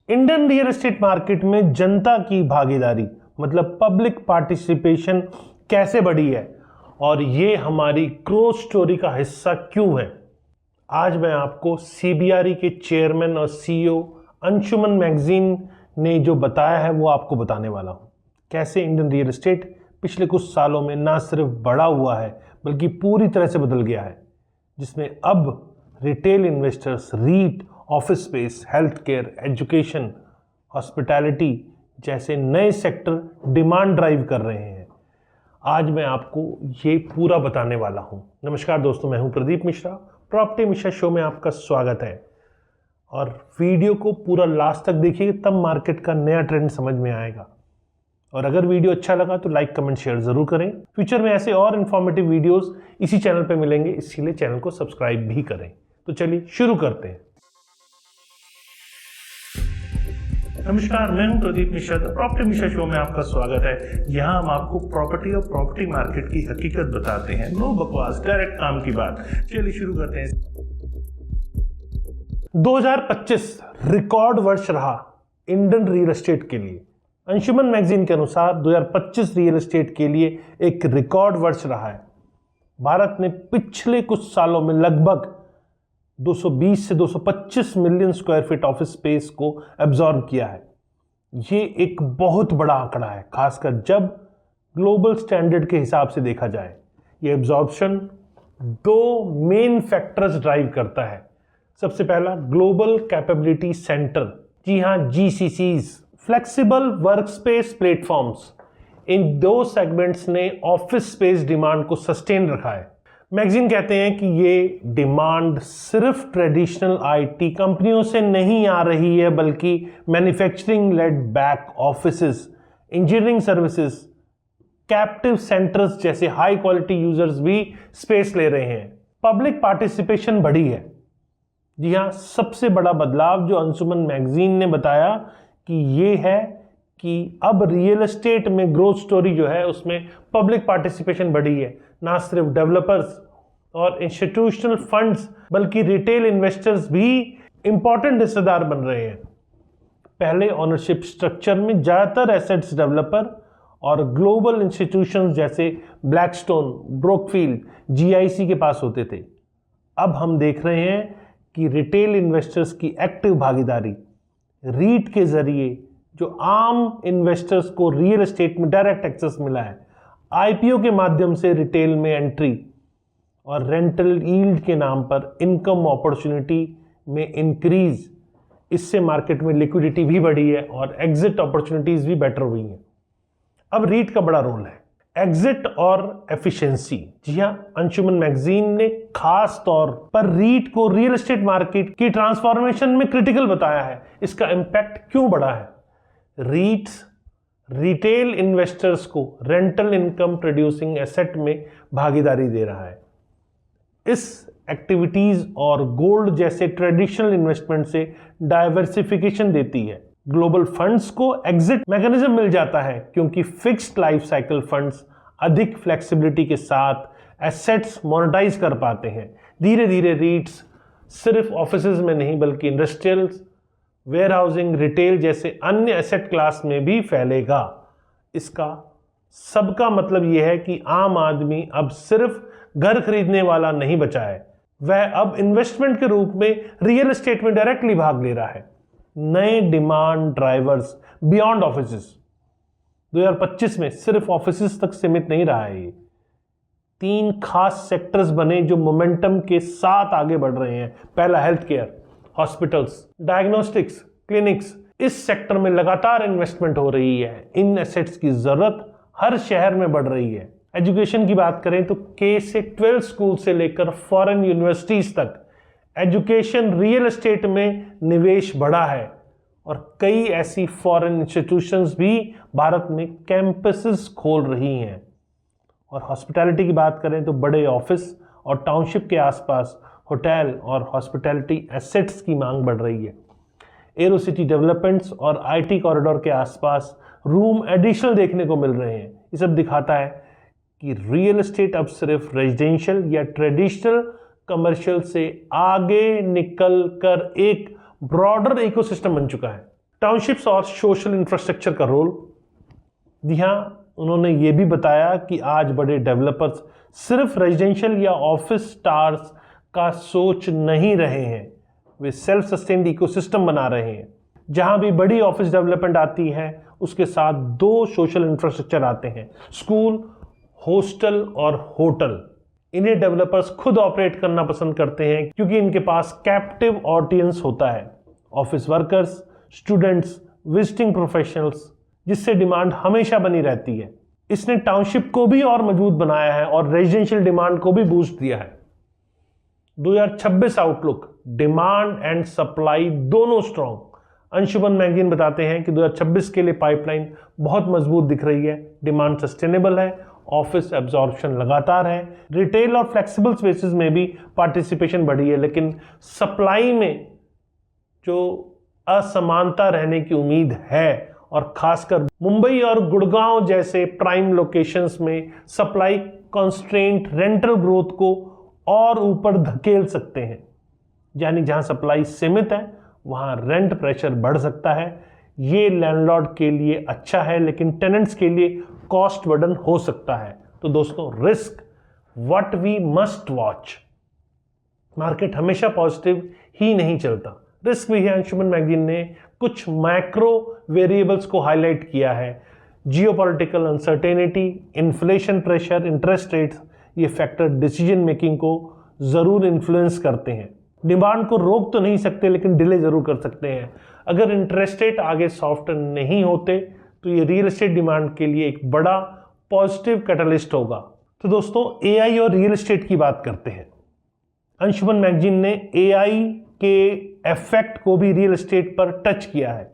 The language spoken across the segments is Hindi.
इंडियन रियल एस्टेट मार्केट में जनता की भागीदारी मतलब पब्लिक पार्टिसिपेशन कैसे बढ़ी है और ये हमारी ग्रोथ स्टोरी का हिस्सा क्यों है, आज मैं आपको सीबीआरई के चेयरमैन और सीईओ अंशुमन मैगजीन ने जो बताया है वो आपको बताने वाला हूँ। कैसे इंडियन रियल एस्टेट पिछले कुछ सालों में ना सिर्फ बढ़ा हुआ है बल्कि पूरी तरह से बदल गया है, जिसमें अब retail investors REIT, office space, health care, education, hospitality जैसे नए सेक्टर डिमांड ड्राइव कर रहे हैं। आज मैं आपको ये पूरा बताने वाला हूँ। नमस्कार दोस्तों, मैं हूँ प्रदीप मिश्रा। प्रॉपर्टी मिश्रा शो में आपका स्वागत है और वीडियो को पूरा लास्ट तक देखिए, तब मार्केट का नया ट्रेंड समझ में आएगा। और अगर वीडियो अच्छा लगा तो लाइक, कमेंट, शेयर जरूर करें। फ्यूचर में ऐसे और इन्फॉर्मेटिव वीडियोस इसी चैनल पे मिलेंगे, इसीलिए चैनल को सब्सक्राइब भी करें। तो चलिए शुरू करते हैं। नमस्कार, मैं हूं प्रदीप मिश्रा। प्रॉपर्टी मिश्रा शो में आपका स्वागत है। यहाँ हम आपको प्रॉपर्टी और प्रॉपर्टी मार्केट की हकीकत बताते हैं। नो बकवास, डायरेक्ट काम की बात। चलिए शुरू करते हैं। 2025 रिकॉर्ड वर्ष रहा इंडियन रियल एस्टेट के लिए। अंशुमन मैगजीन के अनुसार 2025 रियल एस्टेट के लिए एक रिकॉर्ड वर्ष रहा है। भारत ने पिछले कुछ सालों में लगभग 220 से 225 million square feet office space को एब्जॉर्ब किया है। ये एक बहुत बड़ा आंकड़ा है, खासकर जब ग्लोबल स्टैंडर्ड के हिसाब से देखा जाए। ये एब्जॉर्प्शन दो मेन फैक्टर्स ड्राइव करता है। सबसे पहला ग्लोबल कैपेबिलिटी सेंटर, जी हाँ, GCCs, flexible work space platforms. इन दो सेगमेंट्स ने ऑफिस स्पेस डिमांड को सस्टेन रखा है। मैगजीन कहते हैं कि ये डिमांड सिर्फ ट्रेडिशनल आईटी कंपनियों से नहीं आ रही है, बल्कि manufacturing laid back offices, engineering services, captive centres जैसे हाई क्वालिटी यूजर्स भी स्पेस ले रहे हैं। पब्लिक पार्टिसिपेशन बढ़ी है। जी हाँ, सबसे बड़ा बदलाव जो अंशुमन मैगजीन ने बताया कि ये है कि अब रियल एस्टेट में ग्रोथ स्टोरी जो है उसमें पब्लिक पार्टिसिपेशन बढ़ी है। ना सिर्फ डेवलपर्स और इंस्टीट्यूशनल फंड्स बल्कि रिटेल इन्वेस्टर्स भी इंपॉर्टेंट हिस्सेदार बन रहे हैं। पहले ओनरशिप स्ट्रक्चर में ज़्यादातर एसेट्स डेवलपर और ग्लोबल इंस्टीट्यूशंस जैसे ब्लैकस्टोन, ब्रोकफील्ड, GIC के पास होते थे। अब हम देख रहे हैं कि रिटेल इन्वेस्टर्स की एक्टिव भागीदारी रीट के जरिए जो आम इन्वेस्टर्स को रियल एस्टेट में डायरेक्ट एक्सेस मिला है, IPO के माध्यम से रिटेल में एंट्री और रेंटल यील्ड के नाम पर इनकम अपॉर्चुनिटी में इंक्रीज, इससे मार्केट में लिक्विडिटी भी बढ़ी है और एग्जिट अपॉर्चुनिटीज भी बेटर हुई हैं। अब रीट का बड़ा रोल है, एग्जिट और एफिशिएंसी। जी हाँ, अंशुमन मैगजीन ने खास तौर पर रीट को रियल एस्टेट मार्केट की ट्रांसफॉर्मेशन में क्रिटिकल बताया है। इसका इंपैक्ट क्यों बढ़ा है? रीट्स रिटेल इन्वेस्टर्स को रेंटल इनकम प्रोड्यूसिंग एसेट में भागीदारी दे रहा है। इस एक्टिविटीज और गोल्ड जैसे ट्रेडिशनल इन्वेस्टमेंट से डाइवर्सिफिकेशन देती है। ग्लोबल फंड्स को एग्जिट मैकेनिज्म मिल जाता है क्योंकि फिक्स्ड लाइफ साइकिल फंड्स अधिक फ्लेक्सिबिलिटी के साथ एसेट्स मोनेटाइज कर पाते हैं। धीरे धीरे रीट्स सिर्फ ऑफिसेज में नहीं बल्कि इंडस्ट्रियल्स, वेयरहाउसिंग, रिटेल जैसे अन्य एसेट क्लास में भी फैलेगा। इसका सबका मतलब यह है कि आम आदमी अब सिर्फ घर खरीदने वाला नहीं बचा है, वह अब इन्वेस्टमेंट के रूप में रियल एस्टेट में डायरेक्टली भाग ले रहा है। नए डिमांड ड्राइवर्स बियॉन्ड ऑफिसेस 2025 में सिर्फ ऑफिसेस तक सीमित नहीं रहा है। ये 3 खास सेक्टर्स बने जो मोमेंटम के साथ आगे बढ़ रहे हैं। पहला health care, hospitals, diagnostics, clinics. इस सेक्टर में लगातार इन्वेस्टमेंट हो रही है। इन एसेट्स की जरूरत हर शहर में बढ़ रही है। एजुकेशन की बात करें तो K से 12 स्कूल से लेकर फॉरेन यूनिवर्सिटीज तक एजुकेशन रियल एस्टेट में निवेश बढ़ा है और कई ऐसी फॉरेन इंस्टीट्यूशंस भी भारत में कैंपसेस खोल रही हैं। और हॉस्पिटैलिटी की बात करें तो बड़े ऑफिस और टाउनशिप के आसपास होटल और हॉस्पिटैलिटी एसेट्स की मांग बढ़ रही है। एरो सिटी डेवलपमेंट्स और IT कॉरिडोर के आसपास रूम एडिशनल देखने को मिल रहे हैं। ये सब दिखाता है कि रियल एस्टेट अब सिर्फ रेजिडेंशियल या ट्रेडिशनल कमर्शियल से आगे निकल कर एक ब्रॉडर इकोसिस्टम बन चुका है। टाउनशिप्स और सोशल इंफ्रास्ट्रक्चर का रोल। जी हाँ, उन्होंने ये भी बताया कि आज बड़े डेवलपर्स सिर्फ रेजिडेंशियल या ऑफिस टावर्स का सोच नहीं रहे हैं, वे सेल्फ सस्टेन्ड इकोसिस्टम बना रहे हैं। जहां भी बड़ी ऑफिस डेवलपमेंट आती है उसके साथ दो सोशल इंफ्रास्ट्रक्चर आते हैं, स्कूल, हॉस्टल और होटल। इन्हें डेवलपर्स खुद ऑपरेट करना पसंद करते हैं क्योंकि इनके पास कैप्टिव ऑडियंस होता है, office workers, students, visiting professionals, जिससे डिमांड हमेशा बनी रहती है। इसने टाउनशिप को भी और मजबूत बनाया है और रेजिडेंशियल डिमांड को भी बूस्ट दिया है। 2026 आउटलुक, डिमांड एंड सप्लाई दोनों स्ट्रॉन्ग। अंशुमन मैगजीन बताते हैं कि 2026 के लिए पाइपलाइन बहुत मजबूत दिख रही है, डिमांड सस्टेनेबल है, ऑफिस एब्जॉर्प्शन लगातार है, रिटेल और फ्लेक्सिबल स्पेसेस में भी पार्टिसिपेशन बढ़ी है, लेकिन सप्लाई में जो असमानता रहने की उम्मीद है और खासकर मुंबई और गुड़गांव जैसे प्राइम लोकेशंस में सप्लाई कॉन्स्ट्रेंट रेंटल ग्रोथ को और ऊपर धकेल सकते हैं। यानी जहां सप्लाई सीमित है वहां रेंट प्रेशर बढ़ सकता है। ये लैंडलॉर्ड के लिए अच्छा है लेकिन टेनेंट्स के लिए कॉस्ट बर्डन हो सकता है। तो दोस्तों, risk what we must watch. Market हमेशा पॉजिटिव ही नहीं चलता, रिस्क भी है। अंशुमन मैगजीन ने कुछ मैक्रो वेरिएबल्स को हाईलाइट किया है। Geopolitical uncertainty, inflation pressure, interest rates, ये फैक्टर डिसीजन मेकिंग को जरूर इन्फ्लुएंस करते हैं। डिमांड को रोक तो नहीं सकते लेकिन डिले जरूर कर सकते हैं। अगर इंटरेस्ट रेट आगे सॉफ्ट नहीं होते तो ये रियल एस्टेट डिमांड के लिए एक बड़ा पॉजिटिव कैटलिस्ट होगा। तो दोस्तों, एआई और रियल एस्टेट की बात करते हैं। अंशुमन मैगजीन ने एआई के इफेक्ट को भी रियल एस्टेट पर टच किया है।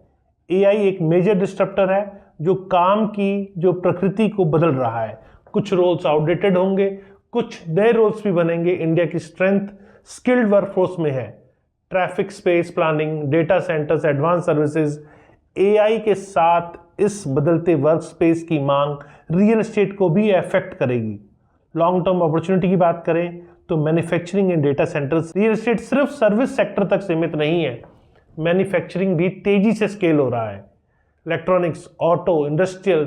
एआई एक मेजर डिस्ट्रप्टर है जो काम की जो प्रकृति को बदल रहा है। कुछ रोल्स आउटडेटेड होंगे, कुछ नए रोल्स भी बनेंगे। इंडिया की स्ट्रेंथ स्किल्ड वर्कफोर्स में है, traffic space planning, data centres, advance services. AI के साथ इस बदलते वर्क स्पेस की मांग रियल एस्टेट को भी अफेक्ट करेगी। लॉन्ग टर्म अपॉर्चुनिटी की बात करें तो manufacturing and data centres, real estate सिर्फ सर्विस सेक्टर तक सीमित नहीं है, मैन्युफैक्चरिंग भी तेजी से स्केल हो रहा है। Electronics, auto, industrial,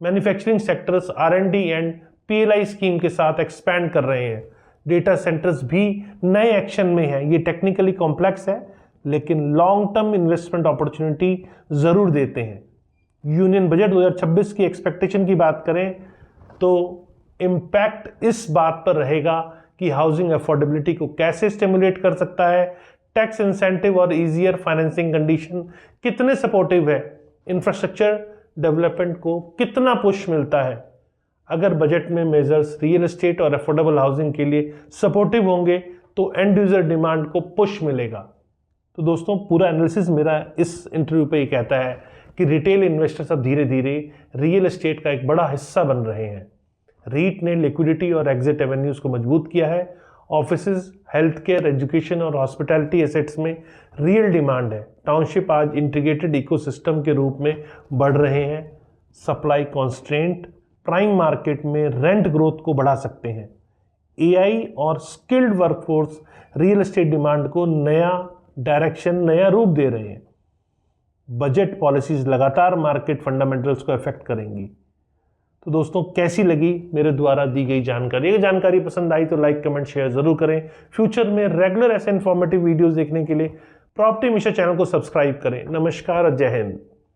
manufacturing sectors R&D and PLI scheme के साथ एक्सपैंड कर रहे हैं। डेटा सेंटर्स भी नए एक्शन में है। ये टेक्निकली कॉम्प्लेक्स है लेकिन लॉन्ग टर्म इन्वेस्टमेंट अपॉर्चुनिटी जरूर देते हैं। यूनियन बजट 2026 की एक्सपेक्टेशन की बात करें तो इम्पैक्ट इस बात पर रहेगा कि हाउसिंग अफोर्डेबिलिटी को कैसे स्टिमुलेट कर सकता है, टैक्स इंसेंटिव और इजियर फाइनेंसिंग कंडीशन कितने सपोर्टिव है, इंफ्रास्ट्रक्चर डेवलपमेंट को कितना पुश मिलता है। अगर बजट में मेजर्स रियल एस्टेट और अफोर्डेबल हाउसिंग के लिए सपोर्टिव होंगे तो एंड यूजर डिमांड को पुश मिलेगा। तो दोस्तों, पूरा एनालिसिस मेरा इस इंटरव्यू पे ये कहता है कि रिटेल इन्वेस्टर्स अब धीरे धीरे रियल एस्टेट का एक बड़ा हिस्सा बन रहे हैं। रीट ने लिक्विडिटी और एग्जिट एवेन्यूज को मजबूत किया है। ऑफिसेज, हेल्थ केयर, एजुकेशन और हॉस्पिटैलिटी एसेट्स में रियल डिमांड है। टाउनशिप आज इंटीग्रेटेड इकोसिस्टम के रूप में बढ़ रहे हैं। सप्लाई कॉन्स्ट्रेंट प्राइम मार्केट में रेंट ग्रोथ को बढ़ा सकते हैं। एआई और skilled workforce real estate demand को नया डायरेक्शन, नया रूप दे रहे हैं। बजट पॉलिसीज लगातार मार्केट फंडामेंटल्स को अफेक्ट करेंगी। तो दोस्तों, कैसी लगी मेरे द्वारा दी गई जानकारी? अगर जानकारी पसंद आई तो लाइक, कमेंट, शेयर जरूर करें। फ्यूचर में रेगुलर ऐसे इन्फॉर्मेटिव वीडियोस देखने के लिए प्रॉपर्टी मिशन चैनल को सब्सक्राइब करें। नमस्कार और जय हिंद।